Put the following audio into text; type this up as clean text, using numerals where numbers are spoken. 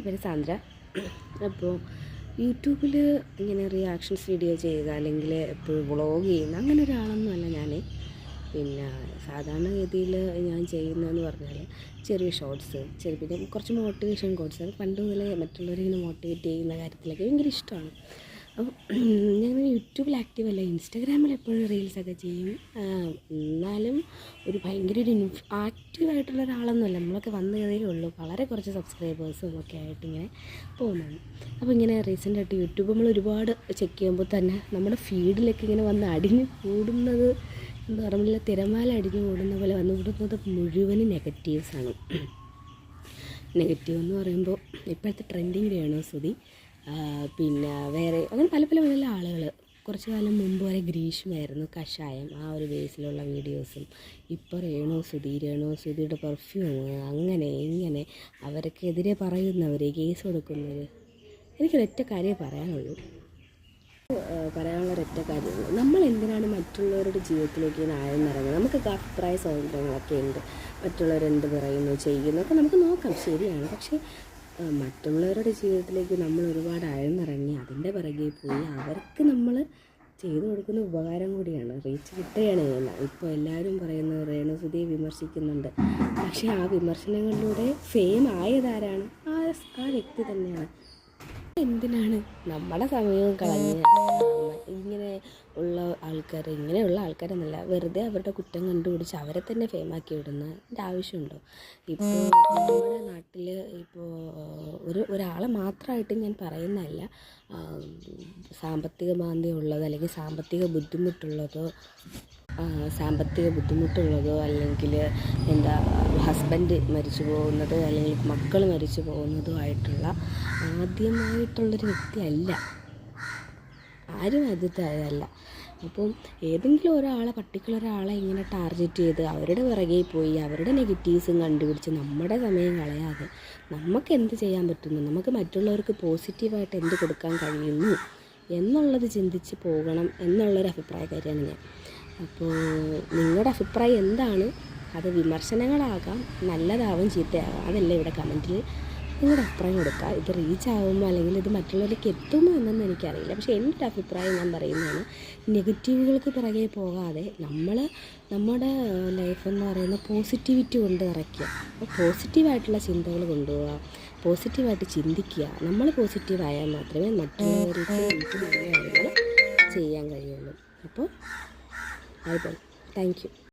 പേര് സാന്ദ്ര. അപ്പോൾ യൂട്യൂബിൽ ഇങ്ങനെ റിയാക്ഷൻസ് വീഡിയോ ചെയ്യുക അല്ലെങ്കിൽ എപ്പോഴും വ്ളോഗ് ചെയ്യുന്ന അങ്ങനെ ഒരാളൊന്നുമല്ല ഞാൻ. പിന്നെ സാധാരണഗതിയിൽ ഞാൻ ചെയ്യുന്നതെന്ന് പറഞ്ഞാൽ ചെറിയ ഷോർട്സ്, പിന്നെ കുറച്ച് മോട്ടിവേഷൻ കോട്സ്. പണ്ട് മുതലേ മറ്റുള്ളവരിങ്ങനെ മോട്ടിവേറ്റ് ചെയ്യുന്ന കാര്യത്തിലൊക്കെ ഭയങ്കര ഇഷ്ടമാണ്. അപ്പം ഞാൻ യൂട്യൂബിൽ ആക്റ്റീവല്ല, ഇൻസ്റ്റാഗ്രാമിൽ എപ്പോഴും റീൽസൊക്കെ ചെയ്യും. എന്നാലും ഒരു ഭയങ്കര ഒരു ആക്റ്റീവായിട്ടുള്ള ഒരാളൊന്നുമല്ല. നമ്മളൊക്കെ വന്ന കഥയിലേ ഉള്ളൂ, വളരെ കുറച്ച് സബ്സ്ക്രൈബേഴ്സും ഒക്കെ ആയിട്ട് ഇങ്ങനെ പോകുന്നുണ്ട്. അപ്പോൾ ഇങ്ങനെ റീസെൻ്റായിട്ട് യൂട്യൂബ് നമ്മൾ ഒരുപാട് ചെക്ക് ചെയ്യുമ്പോൾ തന്നെ നമ്മുടെ ഫീഡിലൊക്കെ ഇങ്ങനെ വന്ന് അടിഞ്ഞു കൂടുന്നത്, എന്താ പറയുക, തിരമാല അടിഞ്ഞു കൂടുന്ന പോലെ വന്നു കൂടുന്നത് മുഴുവനും നെഗറ്റീവ്സാണ്. നെഗറ്റീവ് എന്ന് പറയുമ്പോൾ ഇപ്പോഴത്തെ ട്രെൻഡിങ് രേണുസുതി, പിന്നെ വേറെ അങ്ങനെ പല പല പല ആളുകൾ. കുറച്ച് കാലം മുമ്പ് വരെ ഗ്രീഷ്മയായിരുന്നു, കഷായം, ആ ഒരു ബേസിലുള്ള വീഡിയോസും. ഇപ്പോൾ രേണുസുതിയുടെ പെർഫ്യൂം, അങ്ങനെ ഇങ്ങനെ അവർക്കെതിരെ പറയുന്നവർ, കേസ് കൊടുക്കുന്നവർ. എനിക്കൊരൊറ്റ കാര്യമേ പറയാനുള്ള ഒരൊറ്റ കാര്യമുള്ളൂ. നമ്മൾ എന്തിനാണ് മറ്റുള്ളവരുടെ ജീവിതത്തിലേക്ക് ഇങ്ങനെ ആഴ്ന്നിറങ്ങുന്നത്? നമുക്കൊക്കെ അഭിപ്രായ സ്വാതന്ത്ര്യങ്ങളൊക്കെ ഉണ്ട്. മറ്റുള്ളവരെന്ത് പറയുന്നു ചെയ്യുന്നതൊക്കെ നമുക്ക് നോക്കാം, ശരിയാണ്. പക്ഷേ മറ്റുള്ളവരുടെ ജീവിതത്തിലേക്ക് നമ്മൾ ഒരുപാട് ആഴ്ന്നിറങ്ങി അതിൻ്റെ പിറകെ പോയി അവർക്ക് നമ്മൾ ചെയ്തു കൊടുക്കുന്ന ഉപകാരം കൂടിയാണ്, റീച്ച് കിട്ടുകയാണ് ചെയ്യുന്നത്. ഇപ്പോൾ എല്ലാവരും പറയുന്നത് രേണുസുതിയെ വിമർശിക്കുന്നുണ്ട്. പക്ഷേ ആ വിമർശനങ്ങളിലൂടെ ഫെയിം ആയതാരാണ്? ആ വ്യക്തി തന്നെയാണ്. എന്തിനാണ് നമ്മുടെ സമയവും കളഞ്ഞ് ഇങ്ങനെയുള്ള ആൾക്കാരെന്നല്ല, വെറുതെ അവരുടെ കുറ്റം കണ്ടുപിടിച്ച് അവരെ തന്നെ ഫെയിമാക്കി വിടുന്നതിൻ്റെ ആവശ്യമുണ്ടോ? ഇപ്പോൾ നമ്മുടെ നാട്ടിൽ ഇപ്പോൾ ഒരാളെ മാത്രമായിട്ട് ഞാൻ പറയുന്നതല്ല, സാമ്പത്തിക മാന്ദ്യമുള്ളതോ അല്ലെങ്കിൽ സാമ്പത്തിക ബുദ്ധിമുട്ടുള്ളതോ അല്ലെങ്കിൽ ഹസ്ബൻഡ് മരിച്ചു പോകുന്നതോ അല്ലെങ്കിൽ മക്കൾ മരിച്ചു പോകുന്നതോ ആദ്യമായിട്ടുള്ളൊരു വ്യക്തിയല്ല, ആരും ആദ്യത്തേതല്ല. അപ്പം ഏതെങ്കിലും പർട്ടിക്കുലർ ഒരാളെ ഇങ്ങനെ ടാർഗറ്റ് ചെയ്ത് അവരുടെ പിറകെ പോയി അവരുടെ നെഗറ്റീവ്സും കണ്ടുപിടിച്ച് നമ്മുടെ സമയം കളയാതെ നമുക്ക് എന്ത് ചെയ്യാൻ പറ്റുന്നു, നമുക്ക് മറ്റുള്ളവർക്ക് പോസിറ്റീവായിട്ട് എന്ത് കൊടുക്കാൻ കഴിയുന്നു എന്നുള്ളത് ചിന്തിച്ച് പോകണം എന്നുള്ളൊരു അഭിപ്രായക്കാരിയാണ് ഞാൻ. അപ്പോൾ നിങ്ങളുടെ അഭിപ്രായം എന്താണ്? അത് വിമർശനങ്ങളാകാം, നല്ലതാവാം, ചീത്തയാകാം. അതല്ല ഇവിടെ കമൻറ്റിൽ നിങ്ങളുടെ അഭിപ്രായം കൊടുക്കുക. ഇത് റീച്ച് ആകുമോ അല്ലെങ്കിൽ ഇത് മറ്റുള്ളവരിലേക്ക് എത്തുമോ എന്നൊന്നും എനിക്കറിയില്ല. പക്ഷേ എൻ്റെ ഒരു അഭിപ്രായം ഞാൻ പറയുന്നതാണ്, നെഗറ്റീവുകൾക്ക് പിറകെ പോകാതെ നമ്മുടെ ലൈഫെന്ന് പറയുന്ന പോസിറ്റിവിറ്റി കൊണ്ട് നിറയ്ക്കുക. അപ്പോൾ പോസിറ്റീവായിട്ടുള്ള ചിന്തകൾ കൊണ്ടുപോവുക, പോസിറ്റീവായിട്ട് ചിന്തിക്കുക. നമ്മൾ പോസിറ്റീവായാൽ മാത്രമേ മറ്റുള്ളവർക്ക് നല്ല കാര്യങ്ങൾ ചെയ്യാൻ കഴിയുള്ളൂ. അപ്പോൾ താങ്ക് യു.